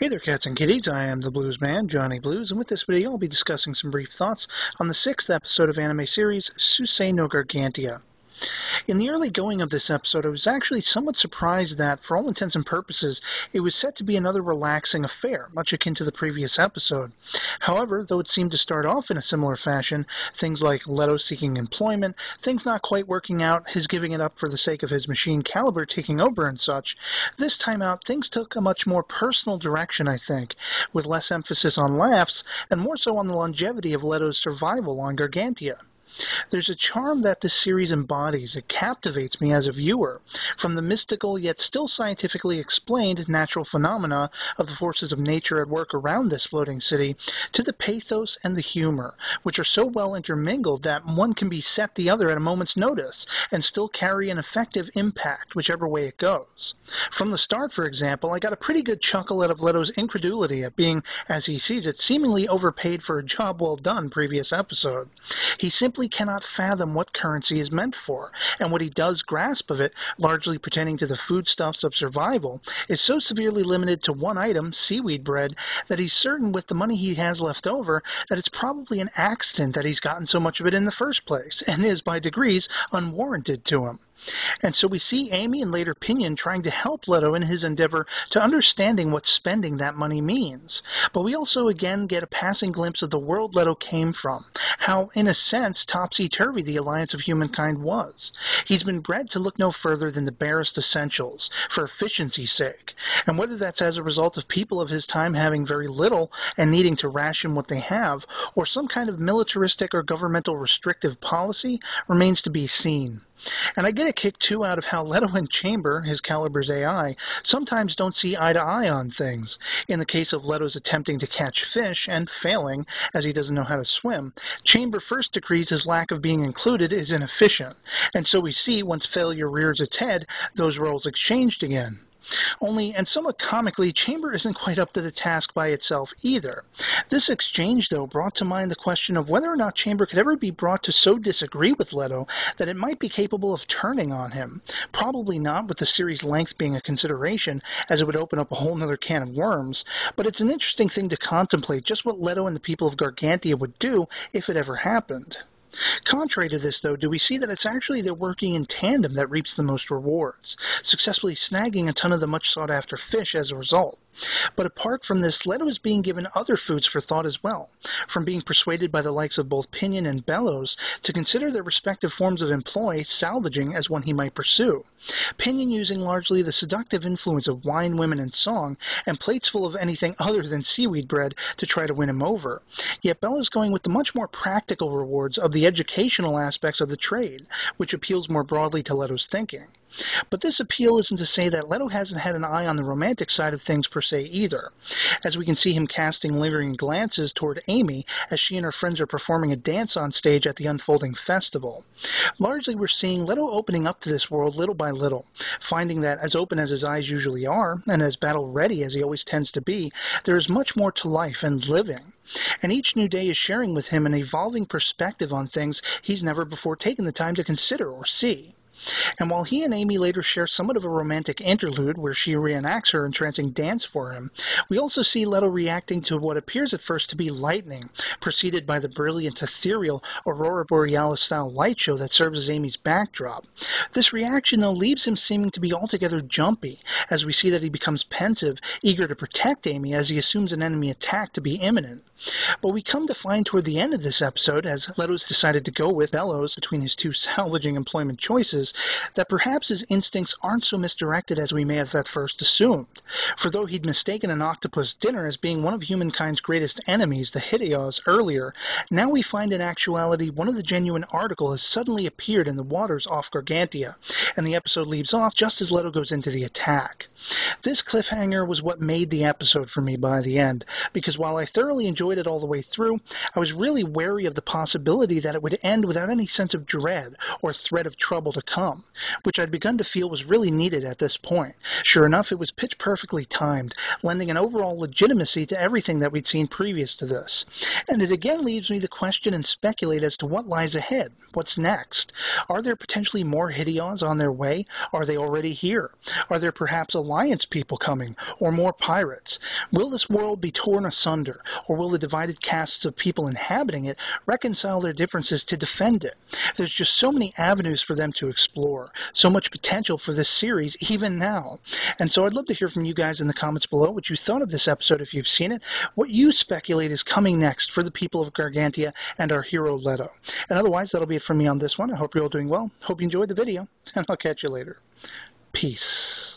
Hey there, cats and kitties. I am the Blues Man, Johnny Blues, and with this video I'll be discussing some brief thoughts on the 6th episode of anime series Suisei no Gargantia. In the early going of this episode, I was actually somewhat surprised that, for all intents and purposes, it was set to be another relaxing affair, much akin to the previous episode. However, though it seemed to start off in a similar fashion, things like Leto seeking employment, things not quite working out, his giving it up for the sake of his machine Caliber taking over and such, this time out things took a much more personal direction, I think, with less emphasis on laughs and more so on the longevity of Leto's survival on Gargantia. There's a charm that this series embodies. It captivates me as a viewer, from the mystical yet still scientifically explained natural phenomena of the forces of nature at work around this floating city, to the pathos and the humor, which are so well intermingled that one can beset the other at a moment's notice and still carry an effective impact, whichever way it goes. From the start, for example, I got a pretty good chuckle out of Leto's incredulity at being, as he sees it, seemingly overpaid for a job well done previous episode. He simply cannot fathom what currency is meant for, and what he does grasp of it, largely pertaining to the foodstuffs of survival, is so severely limited to one item, seaweed bread, that he's certain with the money he has left over that it's probably an accident that he's gotten so much of it in the first place, and is, by degrees, unwarranted to him. And so we see Amy and later Pinion trying to help Leto in his endeavor to understanding what spending that money means. But we also again get a passing glimpse of the world Leto came from, how, in a sense, topsy-turvy the alliance of humankind was. He's been bred to look no further than the barest essentials, for efficiency's sake. And whether that's as a result of people of his time having very little and needing to ration what they have, or some kind of militaristic or governmental restrictive policy, remains to be seen. And I get a kick, too, out of how Leto and Chamber, his Caliber's AI, sometimes don't see eye to eye on things. In the case of Leto's attempting to catch fish, and failing, as he doesn't know how to swim, Chamber first decrees his lack of being included is inefficient. And so we see, once failure rears its head, those roles exchanged again. Only, and somewhat comically, Chamber isn't quite up to the task by itself either. This exchange, though, brought to mind the question of whether or not Chamber could ever be brought to so disagree with Leto that it might be capable of turning on him. Probably not, with the series' length being a consideration, as it would open up a whole nother can of worms, but it's an interesting thing to contemplate just what Leto and the people of Gargantia would do if it ever happened. Contrary to this, though, do we see that it's actually their working in tandem that reaps the most rewards, successfully snagging a ton of the much sought-after fish as a result. But apart from this, Leto is being given other foods for thought as well, from being persuaded by the likes of both Pinion and Bellows to consider their respective forms of employ salvaging as one he might pursue. Pinion using largely the seductive influence of wine, women, and song, and plates full of anything other than seaweed bread to try to win him over. Yet Bellows going with the much more practical rewards of the educational aspects of the trade, which appeals more broadly to Leto's thinking. But this appeal isn't to say that Leto hasn't had an eye on the romantic side of things per se either, as we can see him casting lingering glances toward Amy as she and her friends are performing a dance on stage at the unfolding festival. Largely we're seeing Leto opening up to this world little by little, finding that as open as his eyes usually are, and as battle-ready as he always tends to be, there is much more to life and living. And each new day is sharing with him an evolving perspective on things he's never before taken the time to consider or see. And while he and Amy later share somewhat of a romantic interlude where she reenacts her entrancing dance for him, we also see Leto reacting to what appears at first to be lightning, preceded by the brilliant, ethereal, Aurora Borealis-style light show that serves as Amy's backdrop. This reaction, though, leaves him seeming to be altogether jumpy, as we see that he becomes pensive, eager to protect Amy as he assumes an enemy attack to be imminent. But we come to find toward the end of this episode, as Leto's decided to go with Bellows between his two salvaging employment choices, that perhaps his instincts aren't so misdirected as we may have at first assumed. For though he'd mistaken an octopus dinner as being one of humankind's greatest enemies, the Hideaus, earlier, now we find in actuality one of the genuine article has suddenly appeared in the waters off Gargantia, and the episode leaves off just as Leto goes into the attack. This cliffhanger was what made the episode for me by the end, because while I thoroughly enjoyed enjoyed it all the way through, I was really wary of the possibility that it would end without any sense of dread or threat of trouble to come, which I'd begun to feel was really needed at this point. Sure enough, it was pitch perfectly timed, lending an overall legitimacy to everything that we'd seen previous to this. And it again leaves me to question and speculate as to what lies ahead. What's next? Are there potentially more Hideons on their way? Are they already here? Are there perhaps Alliance people coming, or more pirates? Will this world be torn asunder, or will the divided castes of people inhabiting it reconcile their differences to defend it? There's just so many avenues for them to explore, so much potential for this series even now. And so I'd love to hear from you guys in the comments below what you thought of this episode if you've seen it, what you speculate is coming next for the people of Gargantia and our hero Leto. And otherwise, that'll be it from me on this one. I hope you're all doing well. Hope you enjoyed the video, and I'll catch you later. Peace.